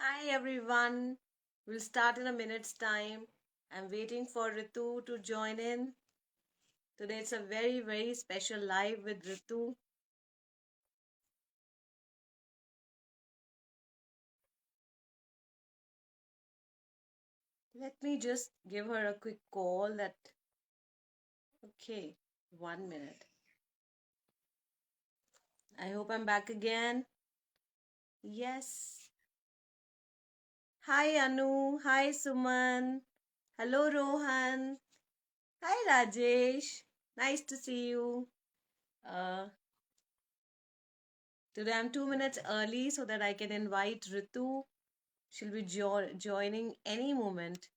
Hi everyone. We'll start in a minute's time. I'm waiting for Ritu to join in. Today it's a very special live with Ritu. Let me just give her a quick call that okay, 1 minute. I hope I'm back again. Yes. Hi Anu. Hi Suman. Hello Rohan. Hi Rajesh. Nice to see you. Uh, Today I'm 2 minutes early so that I can invite Ritu. She'll be joining any moment.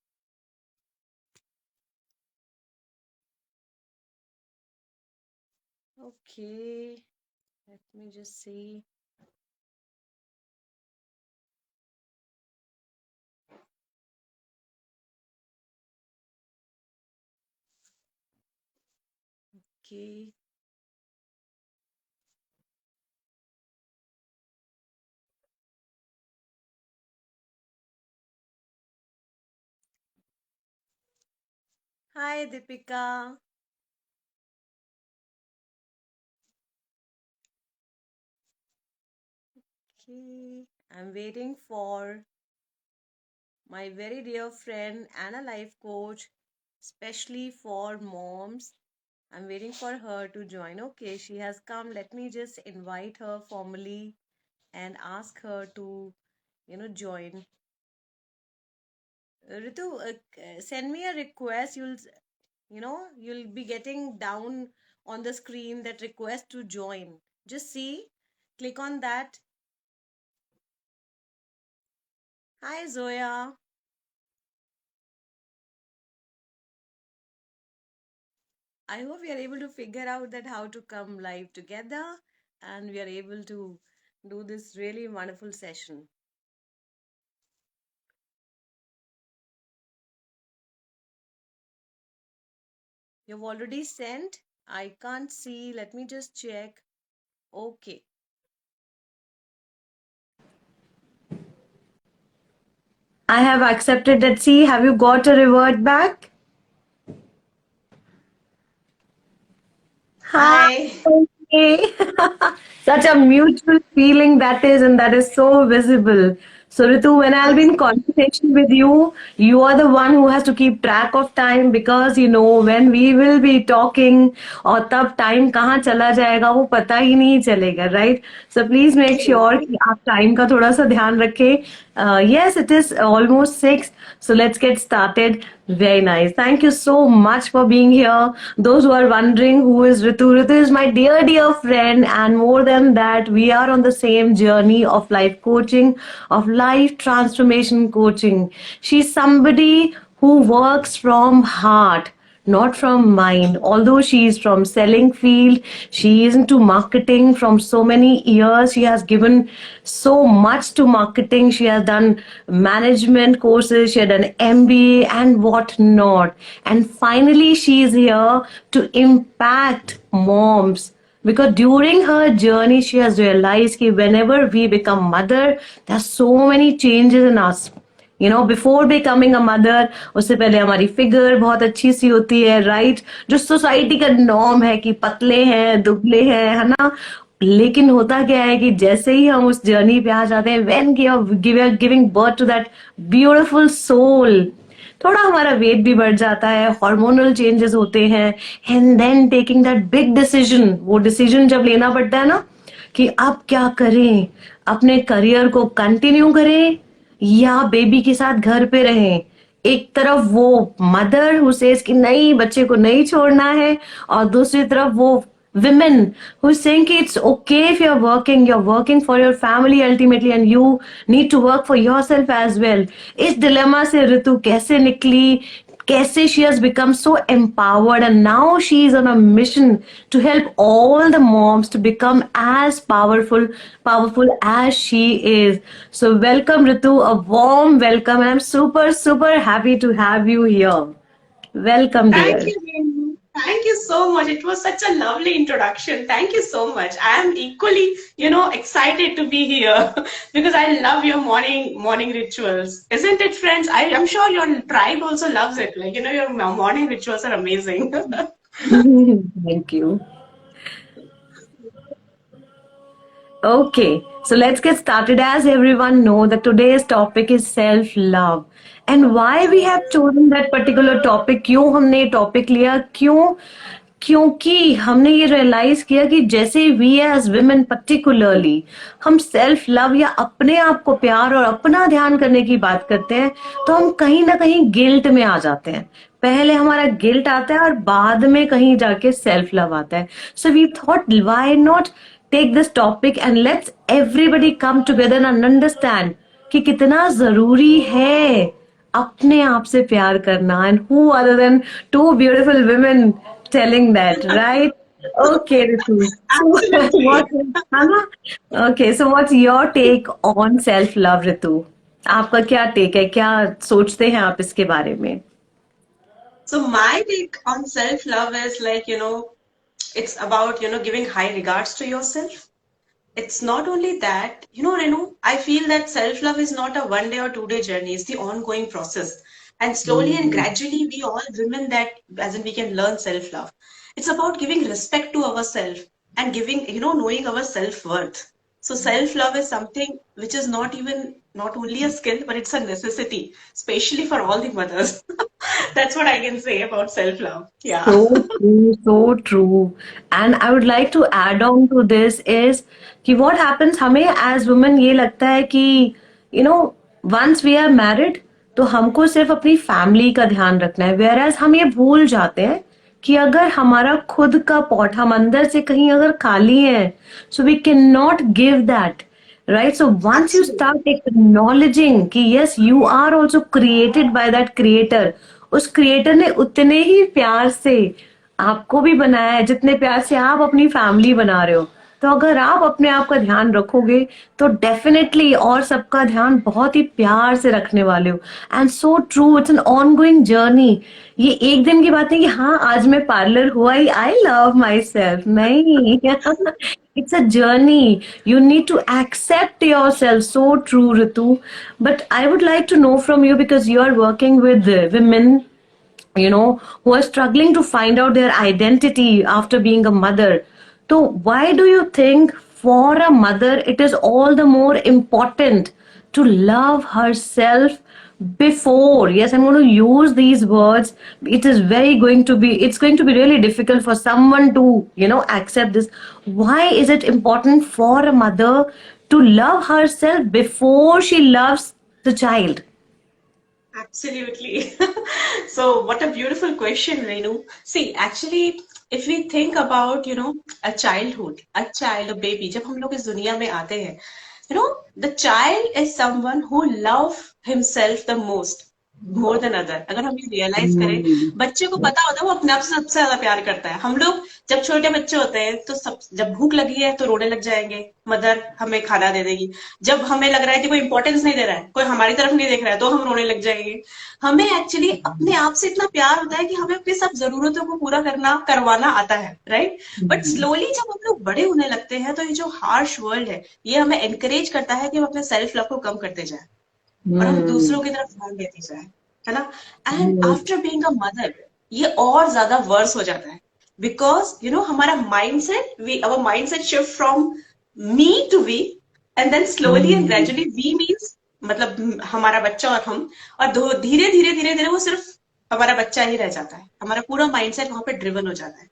Okay, let me just see. Okay. Hi, Deepika. Okay, I'm waiting for my very dear friend and a life coach, especially for moms. I'm waiting for her to join. Okay, she has come. Let me just invite her formally and ask her to, join. Ritu, send me a request. You'll be getting down on the screen that request to join. Just see, click on that. Hi, Zoya. I hope we are able to figure out that how to come live together and we are able to do this really wonderful session. You've already sent? I can't see. Let me just check. Okay. I have accepted that. See, have you got a revert back? Hi. Hi. Okay. Such a mutual feeling that is, and that is so visible. So, Ritu, when I'll be in conversation with you, you are the one who has to keep track of time because when we will be talking और तब time कहाँ चला जाएगा वो पता ही नहीं चलेगा, right? So please make sure कि आप time का थोड़ा सा ध्यान रखें. Yes, it is almost 6. So let's get started. Very nice. Thank you so much for being here. Those who are wondering who is Ritu, Ritu is my dear friend. And more than that, we are on the same journey of life coaching, of life transformation coaching. She's somebody who works from heart, not from mind. Although she is from selling field, she is into marketing from so many years. She has given so much to marketing. She has done management courses, she had done MBA and what not. And finally, she is here to impact moms because during her journey she has realized that whenever we become mother, there are so many changes in us. Before becoming a mother उससे पहले हमारी figure बहुत अच्छी सी होती है, right? जो society का norm है कि पतले हैं, दुबले हैं, है ना? लेकिन होता क्या है कि जैसे ही हम उस जर्नी पे आ जाते हैं, when giving birth to that beautiful soul, थोड़ा हमारा वेट भी बढ़ जाता है, हार्मोनल चेंजेस होते हैं, and then taking that big decision, वो डिसीजन जब लेना पड़ता है ना कि अब क्या करें, अपने करियर को कंटिन्यू करें या बेबी के साथ घर पे रहें. एक तरफ वो मदर हु सेज कि नहीं, बच्चे को नहीं छोड़ना है, और दूसरी तरफ वो women who is saying कि it's okay if you're working for your family ultimately and you need to work for yourself as well. इस dilemma से ऋतु कैसे निकली, कैसे she has become so empowered, and now she is on a mission to help all the moms to become as powerful as she is. So welcome Ritu, a warm welcome, and I'm super happy to have you here. Welcome, Thank dear. you, Renu. Thank you so much. It was such a lovely introduction. Thank you so much. I am equally, excited to be here because I love your morning rituals, isn't it, friends? I'm sure your tribe also loves it. Like, your morning rituals are amazing. Thank you. Okay, so let's get started. As everyone know that today's topic is self-love. And why we have chosen that particular topic, क्यों हमने ये topic लिया, क्योंकि हमने ये realise किया कि जैसे वी एज वुमेन पर्टिकुलरली हम सेल्फ लव या अपने आप को प्यार और अपना ध्यान करने की बात करते हैं, तो हम कहीं ना कहीं गिल्ट में आ जाते हैं. पहले हमारा गिल्ट आता है और बाद में कहीं जाके सेल्फ लव आता है. So we thought why not take this topic and let's everybody come together and understand कि कितना जरूरी है अपने आप से प्यार करना. And who other than two beautiful women telling that, right? Okay, Ritu. Absolutely. Okay, so what's your take on self-love, Ritu? आपका क्या टेक है, क्या सोचते हैं आप इसके बारे में? So my take on self-love is like, it's about, giving high regards to yourself. It's not only that, Renu, I feel that self-love is not a 1 day or 2 day journey. It's the ongoing process. And slowly and gradually, we all women that, as in we can learn self-love. It's about giving respect to ourselves and giving, knowing our self-worth. So self-love is something which is not only a skill, but it's a necessity, especially for all the mothers. That's what I can say about self-love. Yeah. So true, so true. And I would like to add on to this is कि what happens हमें as women ये लगता है कि once we are married तो हमको सिर्फ अपनी फैमिली का ध्यान रखना है, whereas हम ये भूल जाते हैं कि अगर हमारा खुद का पॉट हम अंदर से कहीं अगर खाली है, so we cannot give that. Right? So once you start acknowledging कि yes, you are also created by that creator, उस क्रिएटर ने उतने ही प्यार से आपको भी बनाया है जितने प्यार से आप अपनी फैमिली बना रहे हो. तो अगर आप अपने आप का ध्यान रखोगे तो डेफिनेटली और सबका ध्यान बहुत ही प्यार से रखने वाले हो. And so true, it's an on going journey. ये एक दिन की बात नहीं कि हाँ आज मैं पार्लर हुआ ही आई लव माई सेल्फ, नहीं. It's a journey. You need to accept yourself. So true, Ritu. But I would like to know from you, because you are working with women, who are struggling to find out their identity after being a mother. So why do you think for a mother it is all the more important to love herself before? Yes, I'm going to use these words. It's going to be really difficult for someone to accept this. Why is it important for a mother to love herself before she loves the child? Absolutely. So what a beautiful question, Renu. See, actually, if we think about, a childhood, a child, a baby, जब हम लोग इस दुनिया में आते हैं, the child is someone who love himself the most, more than other. अगर हम ये रियलाइज करें, बच्चे को पता होता है वो अपने आप से सबसे ज्यादा प्यार करता है. हम लोग जब छोटे बच्चे होते हैं तो जब भूख लगी है तो रोने लग जाएंगे, मदर हमें खाना दे देगी. जब हमें लग रहा है कि कोई इंपॉर्टेंस नहीं दे रहा है, कोई हमारी तरफ नहीं देख रहा है, तो हम रोने लग जाएंगे. हमें एक्चुअली अपने आप से इतना प्यार होता है कि हमें अपनी सब जरूरतों को पूरा करवाना आता है, राइट? बट स्लोली जब हम लोग बड़े होने लगते हैं तो ये जो हार्श वर्ल्ड है ये हमें एनकरेज करता है कि हम अपने सेल्फ लव को कम करते जाए और हम दूसरों की तरफ ध्यान देते जाए, है ना? And after being a mother ये और ज्यादा वर्स हो जाता है, बिकॉज हमारा our mindset shift from me to we, and then slowly and gradually we means मतलब हमारा बच्चा और हम, और धीरे धीरे धीरे धीरे वो सिर्फ हमारा बच्चा ही रह जाता है. हमारा पूरा माइंडसेट वहां पे ड्रिवन हो जाता है.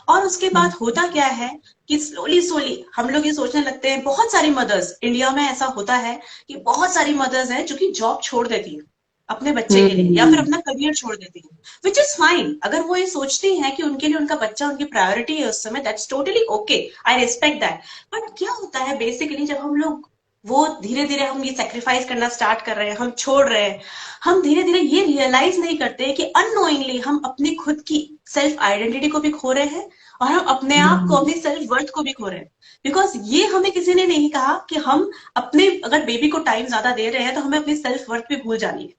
और उसके बाद होता क्या है कि स्लोली स्लोली हम लोग ये सोचने लगते हैं, बहुत सारी मदर्स इंडिया में ऐसा होता है कि बहुत सारी मदर्स हैं जो कि जॉब छोड़ देती हैं अपने बच्चे के लिए, या फिर अपना करियर छोड़ देती है, विच इज फाइन. अगर वो ये सोचती हैं कि उनके लिए उनका बच्चा उनकी प्रायोरिटी है उस समय, that's totally okay, I respect that. But क्या होता है बेसिकली, जब हम लोग वो धीरे धीरे हम ये सेक्रीफाइस करना स्टार्ट कर रहे हैं, हम छोड़ रहे हैं, हम धीरे धीरे ये रियलाइज नहीं करते कि अननोइंगली हम अपनी खुद की सेल्फ आइडेंटिटी को भी खो रहे हैं और हम अपने आप को, अपनी सेल्फ वर्थ को भी खो रहे हैं. बिकॉज ये हमें किसी ने नहीं कहा कि हम अपने अगर बेबी को टाइम ज्यादा दे रहे हैं तो हमें अपनी सेल्फ वर्थ भी भूल जानी है.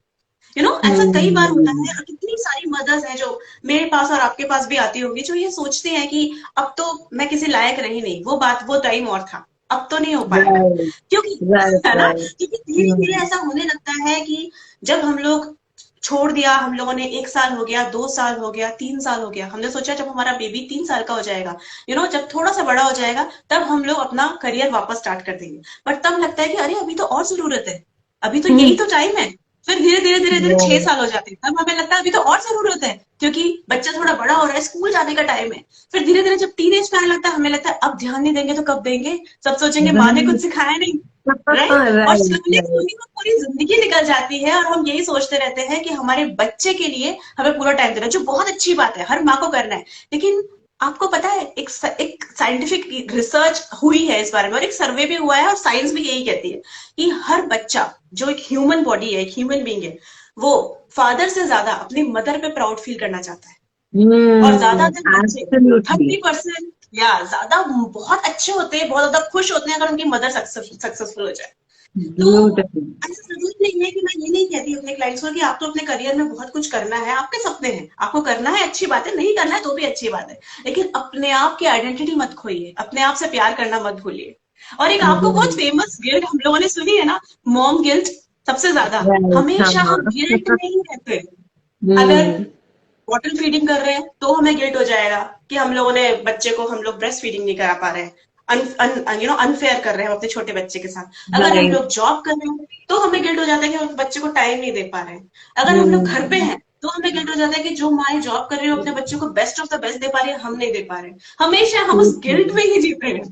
ऐसा कई बार होता है, कितनी सारी मदर्स हैं जो मेरे पास और आपके पास भी आती होंगी, जो ये सोचती हैं कि अब तो मैं किसी लायक रही नहीं, वो टाइम और था, अब तो नहीं हो पाएगा। राइट, क्योंकि राइट, है ना, राइट। क्योंकि धीरे धीरे ऐसा होने लगता है कि जब हम लोग छोड़ दिया, हम लोगों ने 1 साल हो गया, 2 साल हो गया, 3 साल हो गया, हमने सोचा जब हमारा बेबी 3 साल का हो जाएगा, जब थोड़ा सा बड़ा हो जाएगा, तब हम लोग अपना करियर वापस स्टार्ट कर देंगे। बट तब लगता है कि अरे अभी तो और जरूरत है, अभी तो यही तो टाइम है। फिर धीरे धीरे धीरे धीरे 6 साल हो जाते हैं, तब हमें लगता है अभी तो और जरूरत है, क्योंकि बच्चा थोड़ा बड़ा हो रहा है, स्कूल जाने का टाइम है। फिर धीरे धीरे जब टीनेज में आने लगता है, हमें लगता है अब ध्यान नहीं देंगे तो कब देंगे, सब सोचेंगे माँ ने कुछ सिखाया नहीं, राइट। और राइट, स्लोली राइट। स्लोली वो पूरी जिंदगी निकल जाती है, और हम यही सोचते रहते हैं कि हमारे बच्चे के लिए हमें पूरा टाइम देना है, जो बहुत अच्छी बात है, हर माँ को करना है। लेकिन आपको पता है, एक साइंटिफिक रिसर्च हुई है इस बारे में, और एक सर्वे भी हुआ है, और साइंस भी यही कहती है कि हर बच्चा, जो एक ह्यूमन बॉडी है, एक ह्यूमन बीइंग है, वो फादर से ज्यादा अपनी मदर पे प्राउड फील करना चाहता है। और ज्यादातर बच्चे एब्सोल्युटली। 30% या ज्यादा बहुत अच्छे होते हैं, बहुत ज्यादा खुश होते हैं अगर उनकी मदर सक्सेसफुल हो जाए। तो ब्यूटीफुल। ऐसा जरूरत नहीं है कि मैं ये नहीं कहती अपने क्लाइंट्स को कि आप तो अपने करियर में बहुत कुछ करना है, आपके सपने हैं, आपको करना है, अच्छी बात है, नहीं करना है तो भी अच्छी बात है, लेकिन अपने आप की आइडेंटिटी मत खोइए, अपने आप से प्यार करना मत भूलिए। और एक आपको बहुत फेमस गिल्ट हम लोगों ने सुनी है ना, मॉम गिल्ट, सबसे ज्यादा। राइट, हमेशा हम हाँ। गिल्ट नहीं रहते। अगर हम्म। बॉटल फीडिंग कर रहे हैं तो हमें गिल्ट हो जाएगा कि हम लोगों ने बच्चे को, हम लोग ब्रेस्ट फीडिंग नहीं करा पा रहे हैं, अनफेयर कर रहे हैं हम अपने छोटे बच्चे के साथ। अगर हम राइट। लोग जॉब कर रहे हैं तो हमें गिल्ट हो जाता है कि हम बच्चे को टाइम नहीं दे पा रहे हैं। अगर हम लोग घर पे हम्म। हैं तो हमें गिल्ट हो जाता है कि जो माँ जॉब कर रही है अपने बच्चों को बेस्ट ऑफ द बेस्ट दे पा रही है, हम नहीं दे पा रहे हैं। हमेशा हम उस गिल्ट में ही जीते हैं,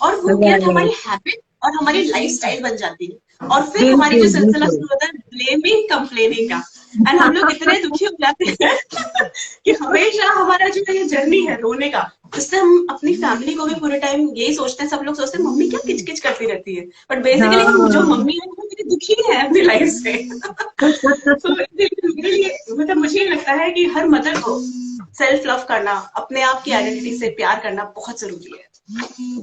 और वो गिल्ट हमारी राइट। हैबिट और हमारी लाइफ स्टाइल बन जाती है, और फिर हमारी जो बिल्कुल, सिलसिला बिल्कुल। शुरू होता है ब्लेमिंग कंप्लेनिंग का। एंड हम लोग इतने दुखी हो जाते हैं कि हमेशा हमारा जो ये जर्नी है रोने का, जिससे हम अपनी फैमिली को भी पूरे टाइम यही सोचते हैं, सब लोग सोचते हैं मम्मी क्या किचकिच करती रहती है, बट बेसिकली हम जो हाँ। मम्मी है वो मेरी दुखी है अपनी लाइफ से। तो मेरे लिए मतलब मुझे ये लगता है कि हर मदर को सेल्फ लव करना, अपने आप की आइडेंटिटी से प्यार करना बहुत जरूरी है।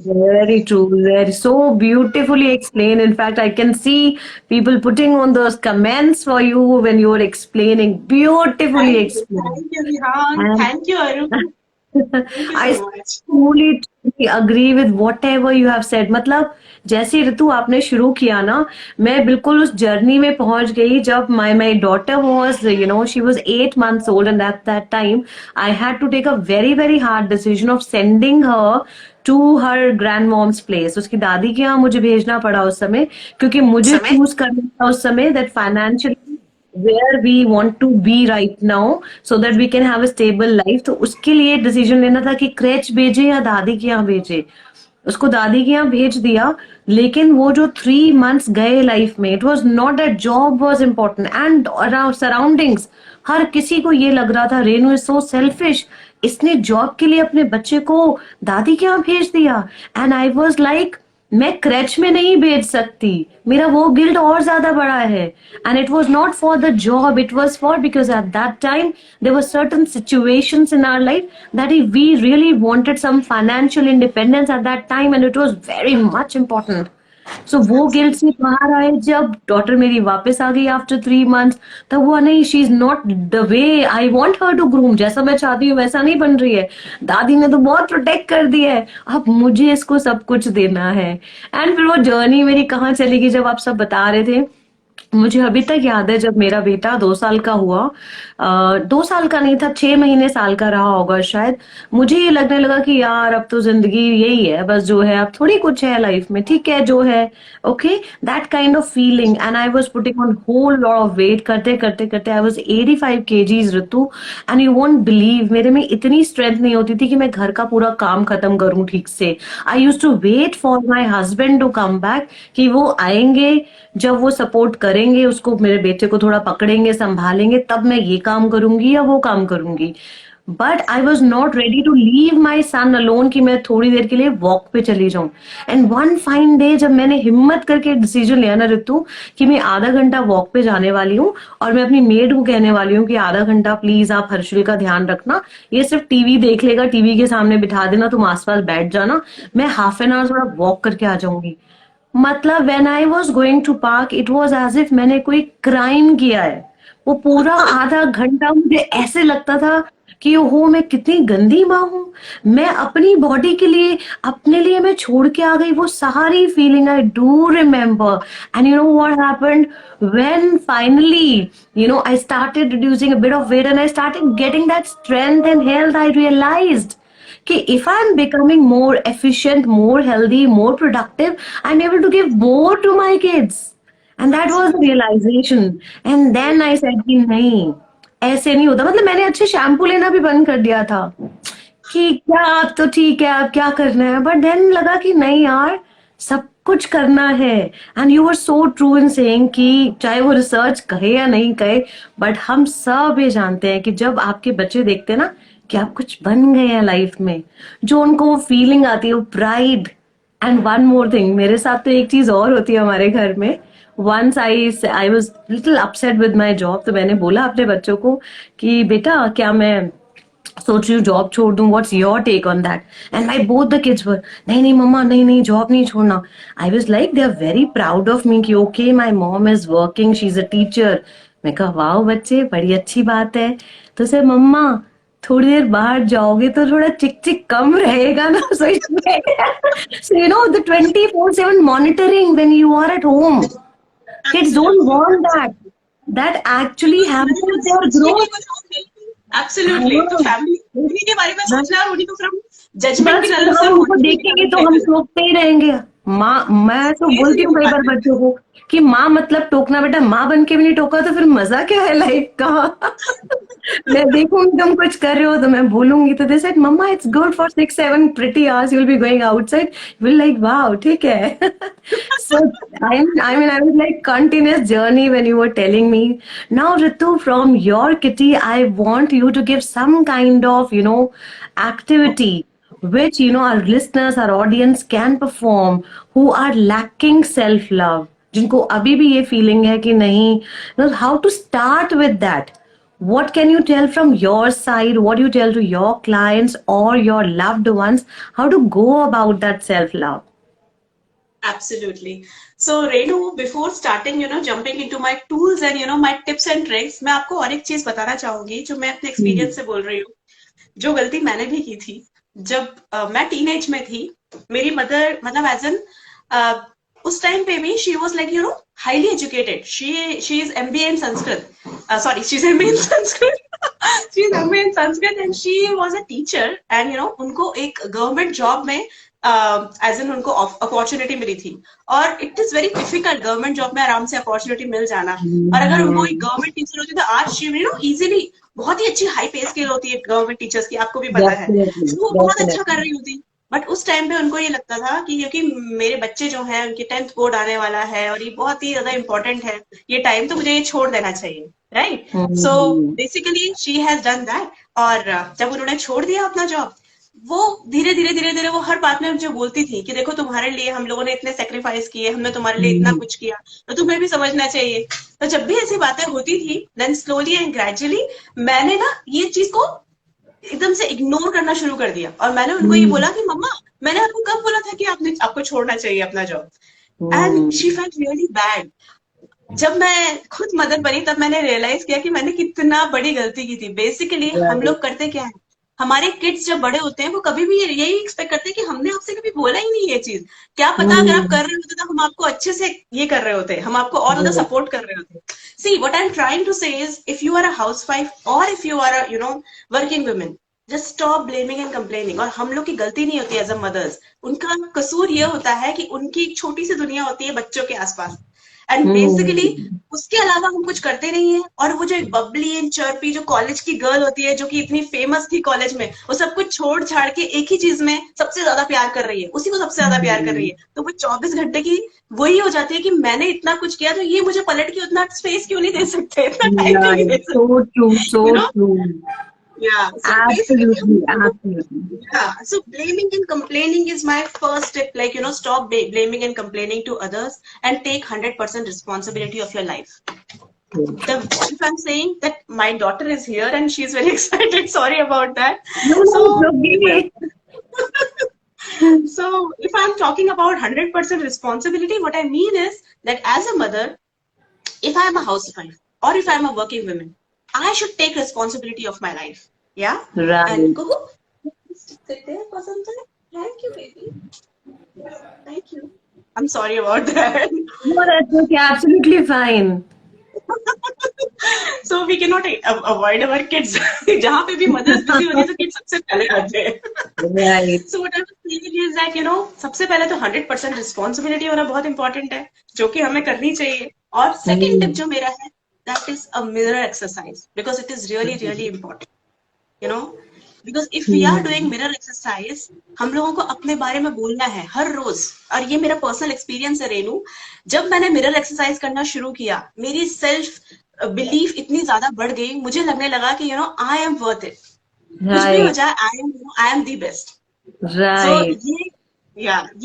Very true. Very so beautifully explained. In fact, I can see people putting on those comments for you when you were explaining. Beautifully explained. Thank you Vihaan, And thank you Arun, thank you I so much. truly agree with whatever you have said. मतलब जैसे ऋतु आपने शुरू किया ना, मैं बिल्कुल उस journey में पहुंच गई जब my daughter was, she was 8 months old, and at that time I had to take a very hard decision of sending her to her grandmom's place. उसकी दादी के यहाँ मुझे भेजना पड़ा उस समय, क्योंकि मुझे चूज करना था उस समय that financially where we want to be right now so that we can have a stable life. तो उसके लिए डिसीजन लेना था कि क्रेच भेजे या दादी के यहाँ भेजे। उसको दादी के यहाँ भेज दिया, लेकिन वो जो 3 months गए लाइफ में, it was not that job was important and around surroundings, हर किसी को ये लग रहा था रेनू इज सो सेल्फिश, इसने जॉब के लिए अपने बच्चे को दादी के यहाँ भेज दिया। एंड आई वॉज लाइक, मैं क्रैच में नहीं भेज सकती, मेरा वो गिल्ट और ज्यादा बड़ा है। And it was not for the job, it was for because at that time there were certain situations in our life that we really wanted some financial independence at that time, and it was very much important. So वो guilt से बाहर आए जब daughter मेरी वापस आ गई after 3 months, तब हुआ नहीं, she is not the way I want her to groom, जैसा मैं चाहती हूँ वैसा नहीं बन रही है, दादी ने तो बहुत प्रोटेक्ट कर दिया है, अब मुझे इसको सब कुछ देना है। एंड फिर वो जर्नी मेरी कहाँ चली गई, जब आप सब बता रहे थे, मुझे अभी तक याद है जब मेरा बेटा 2 साल का हुआ, 2 साल का नहीं था, 6 महीने साल का रहा होगा शायद, मुझे ये लगने लगा कि यार अब तो जिंदगी यही है, बस जो है अब थोड़ी कुछ है लाइफ में, ठीक है जो है, okay, that kind of feeling. And I was putting on whole lot of weight, करते करते करते I was 85 kgs Ritu. And you won't believe, मेरे में इतनी स्ट्रेंथ नहीं होती थी कि मैं घर का पूरा काम खत्म करूं ठीक से। I use to wait for my husband to come back, कि वो आएंगे, जब वो सपोर्ट करेंगे, उसको, मेरे बेटे को थोड़ा पकड़ेंगे संभालेंगे, तब मैं ये काम करूंगी या वो काम करूंगी। But I was not ready to leave my son alone, कि मैं थोड़ी देर के लिए वॉक पे चली जाऊं। एंड वन फाइन डे जब मैंने हिम्मत करके डिसीजन लिया ना ऋतु, कि मैं आधा घंटा वॉक पे जाने वाली हूँ, और मैं अपनी मेड को कहने वाली हूँ कि आधा घंटा प्लीज आप हर्षिल का ध्यान रखना, ये सिर्फ टीवी देख लेगा, टीवी के सामने बिठा देना, तुम आसपास बैठ जाना, मैं हाफ एन आवर थोड़ा वॉक करके आ जाऊंगी। मतलब when I was going to park, it was as if मैंने कोई क्राइम किया है। वो पूरा आधा घंटा मुझे ऐसे लगता था कि ओहो मैं कितनी गंदी माँ हूँ। मैं अपनी बॉडी के लिए, अपने लिए मैं छोड़ के आ गई वो सारी feeling. I do remember. And you know what happened when finally I started reducing a bit of weight and I started getting that strength and health. I realized कि if I'm becoming more efficient, more healthy, more productive, I'm able to give more to my kids. And that was the Absolutely. realization. And then I said कि नहीं, ऐसे नहीं होता। मतलब मैंने अच्छे shampoo लेना भी बंद कर दिया था कि क्या अब तो ठीक है, अब क्या करना है। बट देन लगा कि नहीं यार, सब कुछ करना है। And you are so true in saying कि चाहे वो रिसर्च कहे या नहीं कहे, बट हम सब ये जानते हैं कि जब आपके बच्चे देखते हैं ना कि आप कुछ बन गए हैं लाइफ में, जो उनको वो फीलिंग आती है, वो pride. And one more thing, मेरे साथ तो एक चीज और होती है हमारे घर में। Once I was little upset with my job, तो मैंने बोला अपने बच्चों को कि बेटा क्या मैं सोच रही हूँ जॉब छोड़ दूं, what's your take on that. And my both the kids were, नहीं नहीं मम्मा, नहीं नहीं जॉब नहीं छोड़ना। I was like they are very proud of me कि okay my mom is working, she is a teacher. मैं कहा वाह बच्चे, बड़ी अच्छी बात है। तो सर मम्मा, थोड़ी देर बाहर जाओगे तो थोड़ा चिक चिक कम रहेगा ना। सो इसमें so the 24/7 monitoring when you are at home, kids don't Absolutely. want that. Absolutely. That actually तो हमारे hampers पास their सोचने के लिए growth. कुछ और है नहीं। एब्सोल्युटली। तो हाँ, फैमिली उन्हीं के बारे में बस सोचना और उन्हीं को फ्रॉम जजमेंट की बस फिर नजर से हम और उनको मोटिवेट की देखेंगे नजर तो से हम देखना। टोकते ही रहेंगे। माँ, मैं तो ये बोलती सही हूँ कई बार बात है। बच्चों को कि माँ मतलब टोकना, बेटा माँ बन के भी नहीं टोका तो फिर मजा क्या है लाइफ का। मैं देखूंगी तुम कुछ कर रहे हो तो मैं बोलूंगी, तो they said mamma it's good for 6-7 pretty hours, you will be going outside, will like wow ठीक है। So I mean, I was like continuous journey when you were telling me. Now Ritu, from your kitty, I want you to give some kind of activity which our listeners, our audience can perform, who are lacking self love, जिनको अभी भी ये feeling है कि नहीं, how to start with that. What can you tell from your side? What do you tell to your clients or your loved ones? How to go about that self love? Absolutely. So, Renu, before starting, jumping into my tools and, my tips and tricks, मैं आपको और एक चीज बताना चाहूंगी जो मैं अपने Hmm. एक्सपीरियंस से बोल रही हूँ। जो गलती मैंने भी की थी जब मैं टीनेज में थी। मेरी मदर मतलब एज एन उस टाइम पे भी she was like highly educated. She is MBA in Sanskrit, sorry she is MBA in Sanskrit she is MBA in Sanskrit and she was a teacher. And उनको एक गवर्नमेंट जॉब में एज एन उनको opportunity मिली थी। और it is very difficult government job में आराम से opportunity मिल जाना। और अगर वो एक Hmm. गवर्नमेंट टीचर होती तो आज शी इजीली, बहुत ही अच्छी हाई पे स्केल होती है गवर्नमेंट टीचर्स की, आपको भी पता है। Definitely, तो वो बहुत अच्छा कर definitely. रही होती। बट उस टाइम पे उनको ये लगता था कि क्योंकि मेरे बच्चे जो हैं उनकी 10th बोर्ड आने वाला है और ये बहुत ही ज्यादा इंपॉर्टेंट है ये टाइम, तो मुझे ये छोड़ देना चाहिए। Right. So Hmm. Basically she has done that. और जब उन्होंने छोड़ दिया अपना जॉब, वो धीरे धीरे धीरे धीरे वो हर बात में मुझे बोलती थी कि देखो तुम्हारे लिए हम लोगों ने इतने सेक्रीफाइस किए, हमने तुम्हारे लिए इतना Hmm. कुछ किया, तो तुम्हें भी समझना चाहिए। तो जब भी ऐसी बातें होती थी, देन स्लोली एंड ग्रेजुअली मैंने ना ये चीज को एकदम से इग्नोर करना शुरू कर दिया। और मैंने उनको ये Hmm. बोला कि मम्मा, मैंने आपको कब बोला था कि आपको छोड़ना चाहिए अपना job. And Hmm. She felt really bad. जब मैं खुद मदर बनी तब मैंने रियलाइज किया कि मैंने कितना बड़ी गलती की थी। बेसिकली हम Right. लोग करते क्या है, हमारे किड्स जब बड़े होते हैं वो कभी भी यही एक्सपेक्ट करते हैं कि हमने आपसे कभी बोला ही नहीं ये चीज। क्या पता अगर आप Hmm. कर रहे होते तो हम आपको अच्छे से ये कर रहे होते, हम आपको और ज्यादा Right. सपोर्ट कर रहे होते। See what I am trying to say is, if you are a house wife और if you are a working women, just stop blaming and complaining. और हम लोग की गलती नहीं होती एज अ मदर्स, उनका कसूर ये होता है कि उनकी एक छोटी सी दुनिया होती है बच्चों के आसपास। And basically Hmm. उसके अलावा हम कुछ करते नहीं है। और वो जो एक बबली एंड चर्पी जो कॉलेज की गर्ल होती है, जो कि इतनी फेमस थी कॉलेज में, वो सब कुछ छोड़ छाड़ के एक ही चीज में सबसे ज्यादा प्यार कर रही है, उसी को सबसे ज्यादा प्यार कर रही Hmm. है। तो वो 24 घंटे की वही हो जाती है कि मैंने इतना कुछ किया तो ये मुझे पलट के उतना स्पेस क्यों नहीं दे सकते, इतना टाइम क्यों नहीं Right. दे So true, सकते, so true. या सो बेसिकली हम Absolutely, लोगों को, absolutely. yeah, so blaming and complaining is my first step. Like, stop blaming and complaining to others and take 100% responsibility of your life. If I'm saying that my daughter is here and she's very excited, sorry about that. No, no, So, if it's I, so if I'm talking about 100% responsibility, what I mean is that as a mother, if I'm a housewife, or if I'm a working woman, I should take responsibility of my life. Yeah. And Right. Kuku, sit there for some time. Thank you, baby. Thank you. I'm sorry about that. No, that's okay. Absolutely fine. So we cannot avoid our kids. जहाँ पे भी mothers busy होती है तो kids सबसे पहले आते हैं. Right. So what I was saying is that you know सबसे पहले तो 100% responsibility होना बहुत important है जो कि हमें करनी चाहिए. और second tip Hmm. जो मेरा है, that is a mirror exercise because it is really really important. You know, because if we are doing Hmm. mirror exercise, हम लोगों को अपने बारे में बोलना है हर रोज. और ये मेरा पर्सनल एक्सपीरियंस है रेनू. जब मैंने मिरर एक्सरसाइज करना शुरू किया, मेरी सेल्फ बिलीफ इतनी ज्यादा बढ़ गई, मुझे लगने लगा कि you know I am worth it. कुछ भी हो Right. जाए, I am the best. So Right.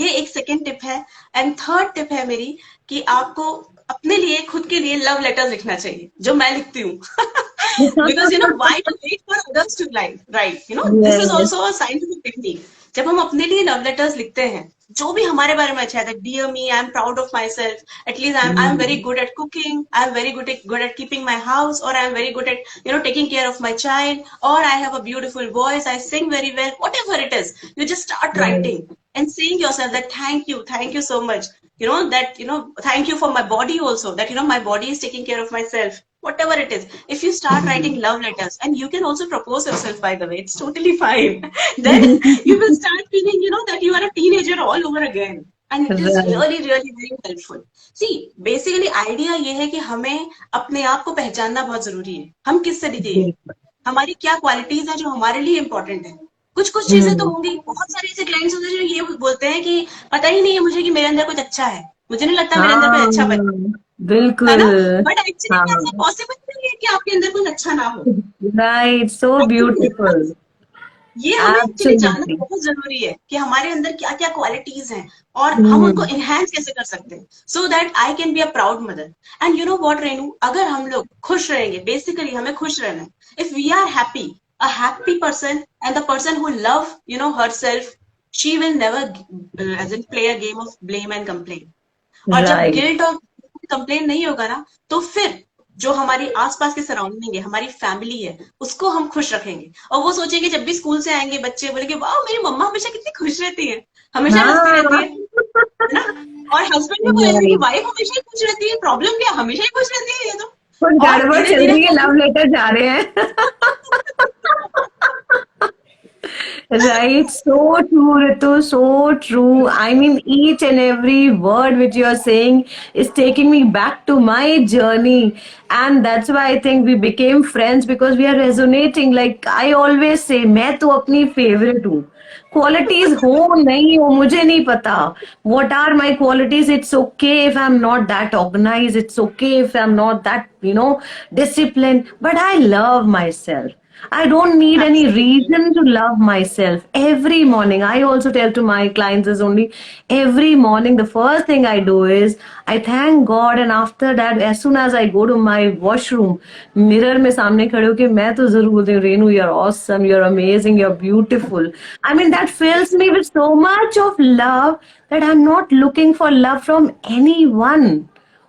ये एक सेकेंड टिप है. एंड थर्ड टिप है मेरी कि आपको अपने लिए, खुद के लिए लव लेटर्स लिखना चाहिए, जो मैं लिखती हूँ. Because you know why to wait for others to write, you know, this is Yes. also a scientific technique. जब हम अपने लिए लव लेटर्स लिखते हैं, जो भी हमारे बारे में अच्छा है, that dear me, I am proud of myself, at least I am very Hmm. good at cooking, I am very good at keeping my house, or I am very good at you know taking care of my child, or I have a beautiful voice, I sing very well, whatever it is, you just start Right. writing and saying yourself that thank you so much, you know, that you know thank you for my body also, that you know my body is taking care of myself, whatever it is. If you start writing love letters, and you can also propose yourself, by the way, it's totally fine. Then you will start feeling, you know, that you are a teenager all over again. And it is Right. really, really very helpful. See, basically idea ये है कि हमें अपने आप को पहचानना बहुत जरूरी है. हम किससे दिखे हैं? हमारी क्या क्वालिटीज है जो हमारे लिए इंपॉर्टेंट है. कुछ कुछ चीजें तो Hmm. होंगी. बहुत सारे ऐसे क्लाइंट्स होते हैं जो ये बोलते हैं कि पता ही नहीं है मुझे कि मेरे अंदर कुछ अच्छा है. मुझे नहीं लगता मेरे अंदर कोई हाँ, अच्छा है ना. बिल्कुल. बट एक्चुअली में ऐसा हाँ. पॉसिबल नहीं है कि आपके अंदर कुछ अच्छा ना हो. Right. So beautiful. ये हमें एक्चुअली जानना Absolutely. बहुत जरूरी है कि हमारे अंदर क्या क्या क्वालिटीज हैं और हम उनको Hmm. इनहेंस कैसे कर सकते हैं, so that I can be a proud mother. And you know what Renu, अगर हम लोग खुश रहेंगे, बेसिकली हमें खुश रहना है. If we are happy, a happy person and the person who love you know her self, she will never as in play a game of blame and complain. और जब Right. गिल्ट और complain नहीं होगा ना, तो फिर जो हमारी आसपास के सराउंडिंग है, हमारी फैमिली है, उसको हम खुश रखेंगे. और वो सोचेंगे जब भी स्कूल से आएंगे बच्चे, बोलेंगे वाह मेरी मम्मा हमेशा कितनी खुश रहती है, हमेशा हंसती रहती हाँ. है ना. और हस्बैंड भी बोलेंगे कि Right. वाइफ हमेशा ही खुश रहती है, प्रॉब्लम क्या, हमेशा ही खुश रहती है ये तो. कुछ और गड़बड़ धीरे चल धीरे रही है, लव लेटर जा रहे हैं. Right, so true, Ritu, so true. I mean, each and every word which you're saying is taking me back to my journey. And that's why I think we became friends because we are resonating. Like I always say, मैं तो अपनी favorite हूँ. Qualities हो नहीं हो मुझे नहीं पता. What are my qualities? It's okay if I'm not that organized. It's okay if I'm not that, disciplined. But I love myself. I don't need any reason to love myself. Every morning, I also tell to my clients is only every morning, the first thing I do is I thank God, and after that, as soon as I go to my washroom, mirror में सामने खड़े होके मैं तो जरूर बोलती हूँ, Renu, you're awesome, you're amazing, you're beautiful. I mean, that fills me with so much of love that I'm not looking for love from anyone.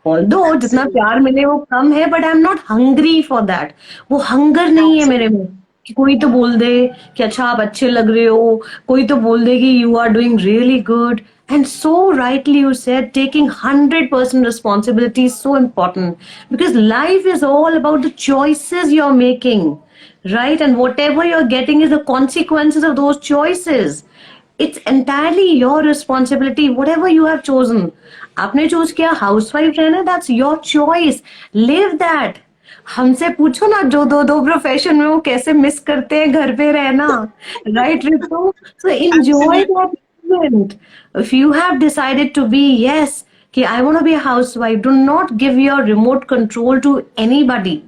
Although जितना एब्सोल्युटली प्यार मिले वो कम है, but I am not hungry for that. वो hunger नहीं है मेरे में कि कोई तो बोल दे कि अच्छा आप अच्छे लग रहे हो, कोई तो बोल दे कि you are doing really good. And so rightly you said, taking 100% responsibility is so important because life is all about the choices you're making, right? And whatever you're getting is the consequences of those choices. It's entirely your responsibility, whatever you have chosen. आपने choose किया housewife रहना, that's your choice, live that. हमसे पूछो ना जो दो दो profession में वो कैसे मिस करते हैं घर पे रहना, right Ritu? So enjoy absolutely that moment. If you have decided to be yes कि I want to be a housewife, do not give your remote control to anybody,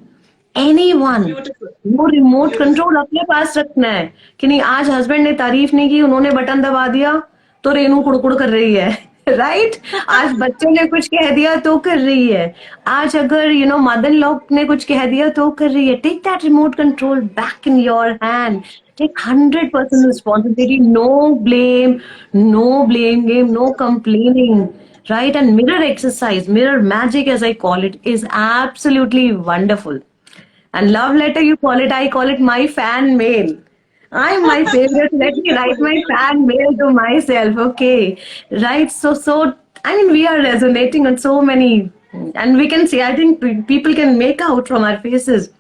anyone. Beautiful वो रिमोट ब्यूटिफुल. कंट्रोल अपने पास रखना है कि नहीं, आज husband ने तारीफ नहीं की, उन्होंने बटन दबा दिया तो रेनू कुड़कुड़ कर रही है. राइट. आज बच्चों ने कुछ कह दिया तो कर रही है. आज अगर मदर लॉ ने कुछ कह दिया तो कर रही है. Take that remote control back in your hand. Take 100% responsibility. No blame, no blame game, no complaining. right? And mirror exercise, mirror magic, as I call it, is absolutely wonderful. And love letter, you call it, I call it my fan mail. I'm my favorite. Let me write my fan mail to myself. Okay. Right. So, I mean, we are resonating on so many, and we can see, I think people can make out from our faces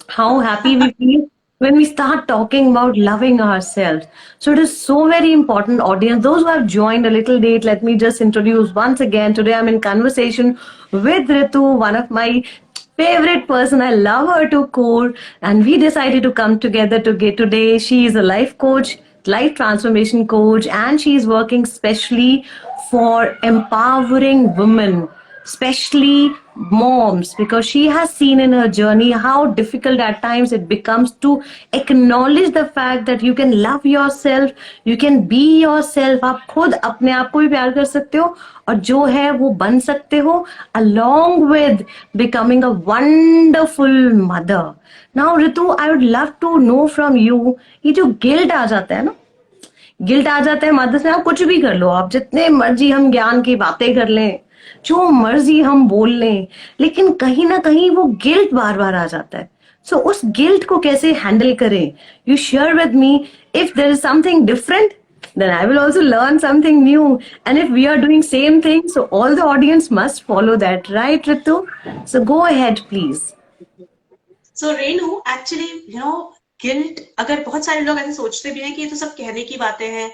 how happy we feel when we start talking about loving ourselves. So it is so very important, audience. Those who have joined a little late, let me just introduce once again. Today I'm in conversation with Ritu, one of my favorite person. I love her to core, and we decided to come together to get today. She is a life coach, life transformation coach, and she is working specially for empowering women, especially moms, because she has seen in her journey how difficult at times it becomes to acknowledge the fact that you can love yourself, you can be yourself. आप खुद अपने आप को भी प्यार कर सकते हो और जो है वो बन सकते हो, along with becoming a wonderful mother. Now Ritu, I would love to know from you, ये जो गिल्ट आ जाता है ना, गिल्ट आ जाता है मदद में, आप कुछ भी कर लो, आप जितने मर्जी हम ज्ञान की बातें कर लें, जो मर्जी हम बोल लें, लेकिन कहीं ना कहीं वो गिल्ट बार बार आ जाता है. सो उस गिल्ट को कैसे हैंडल करें? You share with me. If there is something different, then I will also learn something new. And if we are doing same thing, so all the audience must follow that, right, Ritu? So go ahead, please. So Renu actually guilt, अगर बहुत सारे लोग ऐसे सोचते भी हैं कि ये तो सब कहने की बातें हैं.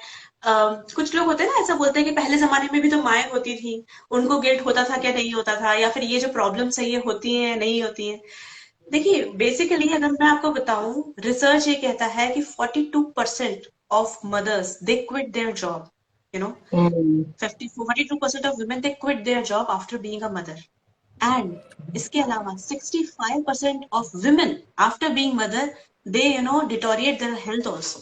कुछ लोग होते हैं ना, ऐसा बोलते हैं कि पहले जमाने में भी तो माएँ होती थी, उनको गिल्ट होता था क्या नहीं होता था, या फिर ये जो प्रॉब्लम्स है ये होती हैं नहीं होती हैं. देखिए, बेसिकली अगर मैं आपको बताऊं, रिसर्च ये कहता है कि 42% of mothers they quit their job. You know, Mm. 42% of women they quit their job after being a mother. And इसके अलावा 65% of women after being mother they deteriorate their health also.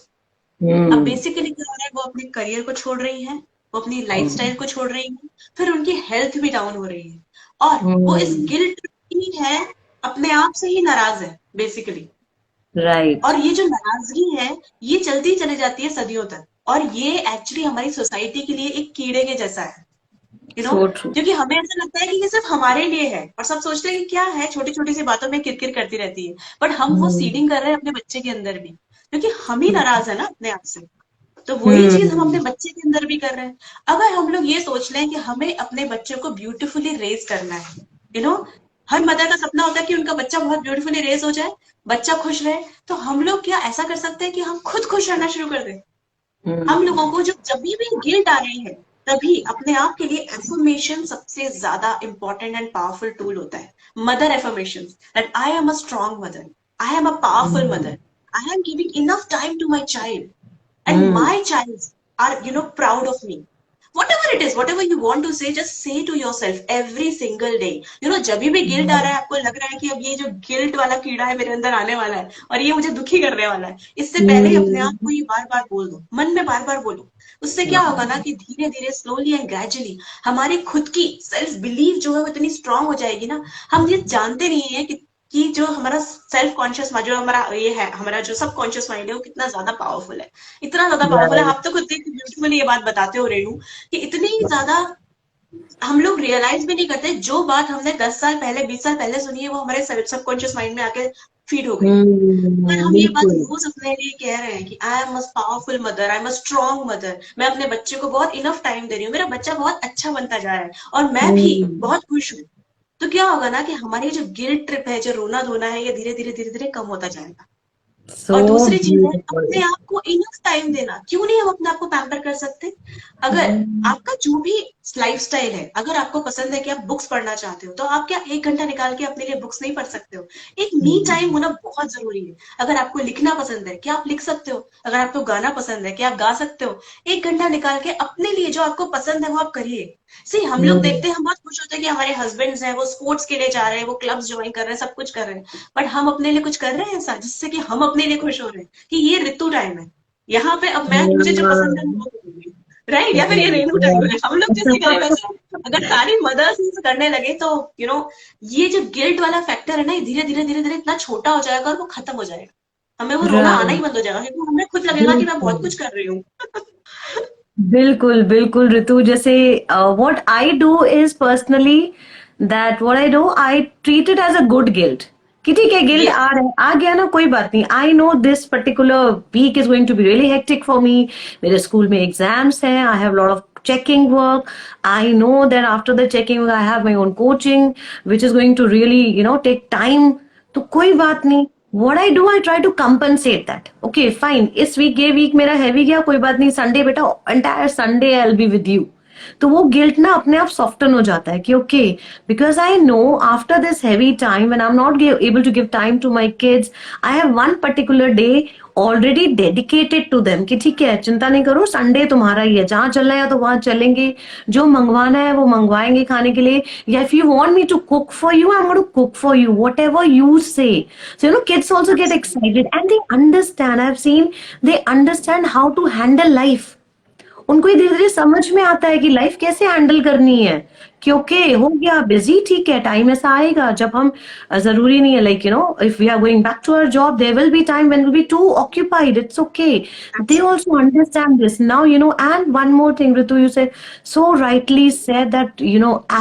अब Mm. Basically क्या हो रहा है, वो अपने career को छोड़ रही हैं, वो अपनी लाइफस्टाइल को छोड़ रही हैं, फिर उनकी हेल्थ भी डाउन हो रही है, और वो इस Mm. गिल्ट ही है, अपने आप से ही नाराज है बेसिकली. Right. और ये जो नाराजगी है ये चलती चली जाती है सदियों तक, और ये एक्चुअली हमारी सोसाइटी के लिए एक कीड़े के जैसा है. So true. क्योंकि हमें ऐसा लगता है कि ये सिर्फ हमारे लिए है, और सब सोचते हैं कि क्या है, छोटी छोटी सी बातों में किरकिर करती रहती है, बट हम वो Mm. सीडिंग कर रहे हैं अपने बच्चे के अंदर भी, क्योंकि हम ही नाराज है ना अपने आप से. तो वही चीज हम अपने Hmm. बच्चे के अंदर भी कर रहे हैं. अगर हम लोग ये सोच लें कि हमें अपने बच्चे को ब्यूटीफुली रेज करना है, यू नो हर मदर का सपना होता है कि उनका बच्चा बहुत ब्यूटीफुली रेज हो जाए, बच्चा खुश रहे. तो हम लोग क्या ऐसा कर सकते हैं कि हम खुद खुश रहना शुरू कर दें. हम Hmm. लोगों को जब भी गिल्ट आ रही है, तभी अपने आप के लिए एफर्मेशन सबसे ज्यादा इंपॉर्टेंट एंड पावरफुल टूल होता है. Mother affirmation, that I am a strong mother, I am a powerful Hmm. Mother, I am giving enough time to my child, and Hmm. my child are proud of me. Whatever it is, whatever you want to say, just say to yourself every single day. जब भी guilt आ रहा है, आपको लग रहा है कि अब ये जो गिल्ट वाला कीड़ा है मेरे अंदर आने वाला है और ये मुझे दुखी करने वाला है, इससे पहले ही अपने आप Hmm. को ये बार बार बोल दो, मन में बार बार बोलो. उससे क्या होगा ना कि धीरे धीरे, स्लोली एंड ग्रेजुअली, हमारी खुद की सेल्फ बिलीव जो है वो इतनी स्ट्रांग हो जाएगी ना. हम ये जानते नहीं है कि जो हमारा सेल्फ कॉन्शियस माइंड, जो हमारा ये है, हमारा जो सब कॉन्शियस माइंड है, वो कितना ज्यादा पावरफुल है. इतना ज्यादा पावरफुल है. Right. आप तो खुद ब्यूटीफुली ये बात बताते हो रेनू, कि इतनी ज्यादा हम लोग रियलाइज भी नहीं करते, जो बात हमने 10 साल पहले, 20 साल पहले सुनी है, वो हमारे सबकॉन्शियस माइंड में आके फीड हो गई. पर Hmm. हम ये बात बिल्कुल. रोज अपने लिए कह रहे हैं कि आई am a powerful mother, I am a strong mother, मैं अपने बच्चे को बहुत इनफ टाइम दे रही हूँ, मेरा बच्चा बहुत अच्छा बनता जा रहा है और मैं भी Hmm. बहुत खुश हूँ. तो क्या होगा ना कि हमारी जो गिल्ट ट्रिप है, जो रोना धोना है, ये धीरे धीरे धीरे धीरे कम होता जाएगा. और So दूसरी चीज है अपने beautiful. आप को इनफ टाइम देना. क्यों नहीं हम अपने आप को पैम्पर कर सकते? अगर Hmm. आपका जो भी लाइफस्टाइल है, अगर आपको पसंद है कि आप बुक्स पढ़ना चाहते हो, तो आप क्या 1 घंटा निकाल के अपने लिए बुक्स नहीं पढ़ सकते हो? एक मी टाइम होना बहुत जरूरी है. अगर आपको लिखना पसंद है, क्या आप लिख सकते हो? अगर आपको गाना पसंद है, क्या आप गा सकते हो? 1 घंटा निकाल के अपने लिए जो आपको पसंद है वो आप करिए. सी, हम लोग Hmm. देखते हैं, हम बहुत खुश होते हैं कि हमारे हस्बैंड्स हैं, वो स्पोर्ट्स के लिए जा रहे हैं, वो क्लब्स ज्वाइन कर रहे हैं, सब कुछ कर रहे हैं, बट हम अपने लिए कुछ कर रहे हैं ऐसा जिससे कि हम अपने लिए खुश हो रहे हैं कि ये ऋतु टाइम है, यहाँ पे अब मैं, मुझे जो पसंद है वो करूंगी, राइट? या फिर ये रेनू टाइम है. हम लोग जैसे करें वैसे. अगर सारी मदर्स करने लगे तो ये जो गिल्ट वाला फैक्टर है ना, ये धीरे धीरे धीरे धीरे इतना छोटा हो जाएगा और वो खत्म हो जाएगा. हमें वो रोना आना ही Right. बंद हो जाएगा, क्योंकि हमें खुद लगेगा कि मैं बहुत बिल्कुल. कुछ कर रही हूँ. बिल्कुल बिल्कुल ऋतु, जैसे what I do is personally that what I do, I treat it as a good guilt कि ठीक है गिल्ट Yes. आ रहा है, आ गया ना, कोई बात नहीं, I know this particular week is going to be really hectic for me, मेरे स्कूल में एग्जाम्स हैं, I have lot of checking work, I know that after the checking work I have my own coaching which is going to really take time, तो कोई बात नहीं, what I do I try to compensate that, okay fine, इस week ये week मेरा heavy गया, कोई बात नहीं, संडे बेटा entire Sunday I will be with you, तो वो गिल्ट ना अपने आप सॉफ्टन हो जाता है कि okay, because I know after this heavy time when I am not able to give time to my kids, I have one particular day already dedicated to them कि ठीक है चिंता नहीं करो, संडे तुम्हारा ही है, जहां चलना है तो वहां चलेंगे, जो मंगवाना है वो मंगवाएंगे खाने के लिए, या if you want me to cook for you I am going to cook for you, whatever you say, so kids also get excited and they understand, I've seen they understand how to handle life, उनको ये धीरे धीरे समझ में आता है कि life कैसे हैंडल करनी है, क्योंकि हो गया बिजी, ठीक है टाइम ऐसा आएगा जब हम जरूरी नहीं है, like if we are going back to our job there will be time when will be too occupied, it's okay, they also understand this now, and one more thing Ritu, you said so rightly said that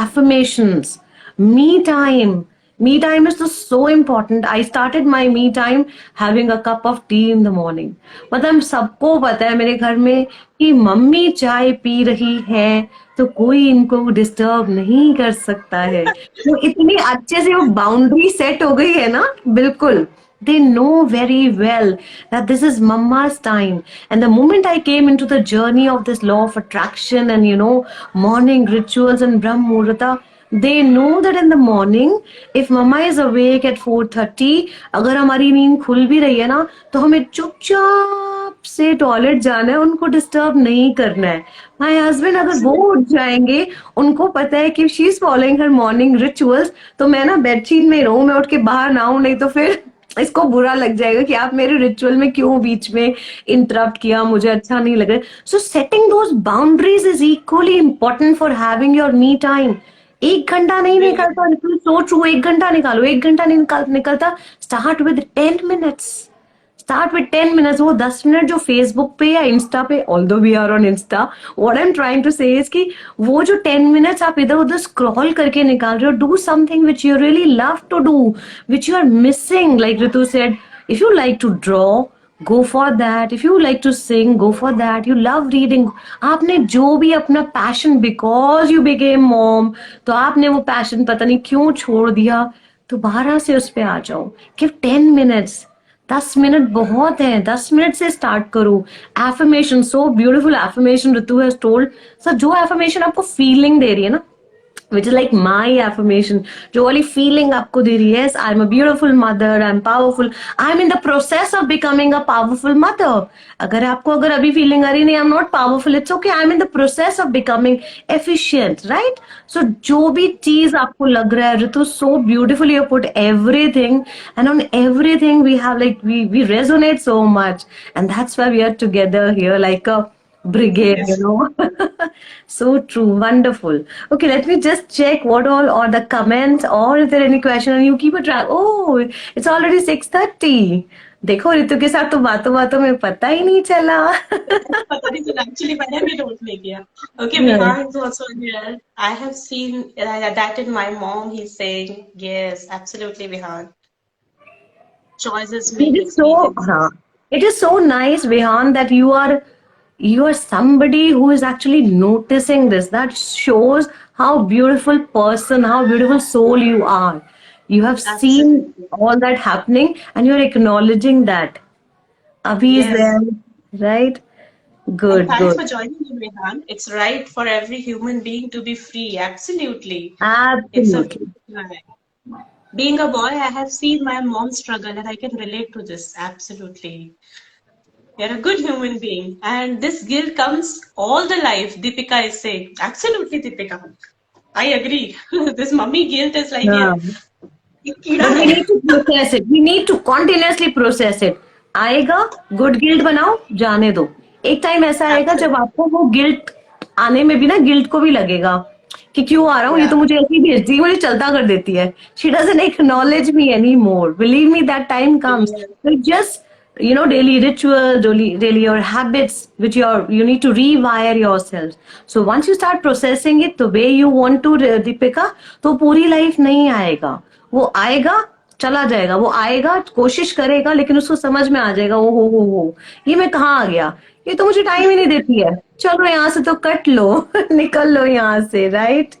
affirmations, me time, me time is so important. I started my me time having a cup of tea in the morning. मतलब सबको पता है मेरे घर में कि mummy चाय P रही है तो कोई इनको डिस्टर्ब नहीं कर सकता है, तो इतनी अच्छे से वो बाउंड्री सेट हो गई है ना, बिल्कुल they know very well that this is mama's time, and the moment I came into the journey of this law of attraction and morning rituals and Brahm Muhurta, they know that in the morning if mama is awake at 4:30, अगर हमारी नींद खुल भी रही है ना तो हमें चुपचाप से टॉयलेट जाना है, उनको डिस्टर्ब नहीं करना है, माय हस्बैंड अगर वो उठ जाएंगे, उनको पता है कि she is following her morning rituals, तो मैं ना बेडशीट में रहूं, मैं उठ के बाहर ना आऊं, नहीं तो फिर इसको बुरा लग जाएगा कि आप मेरे रिचुअल में क्यों बीच में इंटरप्ट किया, मुझे अच्छा नहीं लग रहा, so setting those boundaries is equally important for having your me time, एक घंटा नहीं निकलता, सोच रो एक घंटा निकालो, एक घंटा नहीं निकलता, start with 10 minutes, start with 10 minutes, वो 10 मिनट जो फेसबुक पे या इंस्टा पे, although we are on Insta, what I am trying to say is कि वो जो 10 मिनट्स आप इधर उधर स्क्रॉल करके निकाल रहे हो, do something which you really love to do, which you are missing, like Ritu said, if you like to draw, go for that, if you like to sing, go for that, you love reading, आपने जो भी अपना passion, because you became mom, तो आपने वो passion पता नहीं क्यों छोड़ दिया, दोबारा से उस पे आ जाओ, गिव 10 मिनट्स, 10 मिनट बहुत है, 10 मिनट से स्टार्ट करो, affirmation, so beautiful affirmation Ritu has told, sir जो एफर्मेशन आपको फीलिंग दे रही है ना, which is like my affirmation, जो वाली feeling आपको दे रही है, yes I'm a beautiful mother, I'm powerful, I'm in the process of becoming a powerful mother, अगर अभी feeling आ रही नहीं I'm not powerful, it's okay, I'm in the process of becoming efficient, right? So जो भी चीज आपको लग रहा है ऋतु, so beautifully you put everything, and on everything we have like we resonate so much, and that's why we are together here like a brigade, Yes. So true, wonderful. Okay, let me just check what all are the comments, or is there any question, and you keep a track. Oh, it's already 6:30. देखो ऋतु के साथ तो बातों बातों में पता ही नहीं चला. पता नहीं चला, actually मैंने भी note नहीं किया. Okay, Yeah. Vihan is also here. I have seen that in my mom. He's saying yes, absolutely, Vihan. Choices It make is so, experiences. it is so nice, Vihan, that you are somebody who is actually noticing this. That shows how beautiful person, how beautiful soul you are. You have Absolutely. seen all that happening and you're acknowledging that. Abhi is Yes. there, right? And Good, thanks good. for joining me, Vihan. It's right for every human being to be free. Absolutely. It's a Absolutely. right. Being a boy, I have seen my mom struggle and I can relate to this. Absolutely. You're a good human being. And this guilt comes all the life, Deepika is saying. Absolutely, Deepika. I agree. This mummy guilt is like, Yeah. ये कीड़ा But we है. need to process it. We need to continuously process it. आएगा, good guilt बनाओ, जाने दो. एक time ऐसा आएगा जब Absolutely. आपको वो गिल्ट आने में भी ना, गिल्ट को भी लगेगा कि क्यों आ रहा हूँ, ये तो Yeah. मुझे ऐसी भेजती है, मुझे चलता कर देती है. She doesn't acknowledge me anymore. Believe me, that time comes. Yeah. So just daily rituals, daily your habits, which you need to rewire yourself. So once you start processing it the way you want to, Deepika, तो पूरी life नहीं आएगा. वो आएगा, चला जाएगा. वो आएगा, कोशिश करेगा, लेकिन उसको समझ में आ जाएगा, ओ हो ये मैं कहाँ आ गया, ये तो मुझे टाइम ही नहीं देती है, चलो यहाँ से तो कट लो. निकल लो यहाँ से, राइट.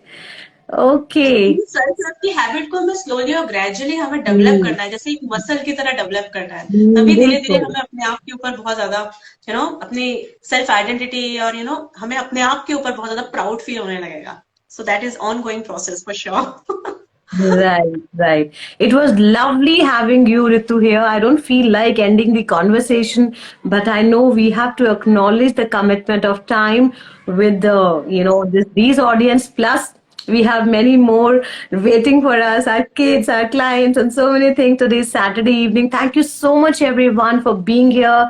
ओके. सेल्फ लव की हैबिट को हमें स्लोली और ग्रेजुअली हमें डेवलप करना है, जैसे एक मसल की तरह डेवलप करना है. तभी धीरे धीरे बिल्कुल. हमें अपने आप के ऊपर बहुत ज्यादा अपनी सेल्फ आइडेंटिटी और हमें अपने आप के ऊपर बहुत ज्यादा प्राउड फील होने लगेगा. So that is on going process for sure. Right, right. It was lovely having you, Ritu, here. I don't feel like ending the conversation, but I know we have to acknowledge the commitment of time with these audience. Plus, we have many more waiting for us, our kids, our clients, and so many things today's Saturday evening. Thank you so much, everyone, for being here.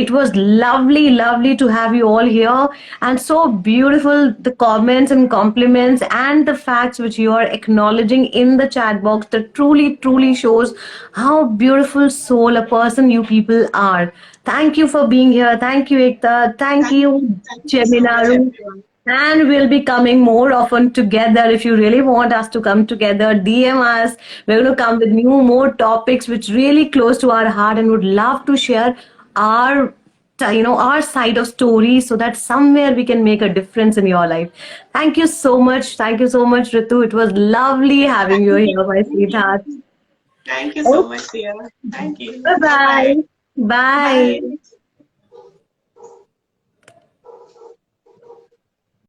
It was lovely, lovely to have you all here. And so beautiful the comments and compliments and the facts which you are acknowledging in the chat box that truly, truly shows how beautiful soul a person you people are. Thank you for being here. Thank you, Ekta. Thank you, Thank you so much, Jeminaru. everyone. And we'll be coming more often together. If you really want us to come together, DM us. We're going to come with more topics which really close to our heart and would love to share our our side of stories so that somewhere we can make a difference in your life. Thank you so much. Thank you so much, Ritu. It was lovely having you Thank you. here, my Thank sweetheart. you. Thank you so much, dear. Thank you. Bye Bye bye. bye. Bye. Bye.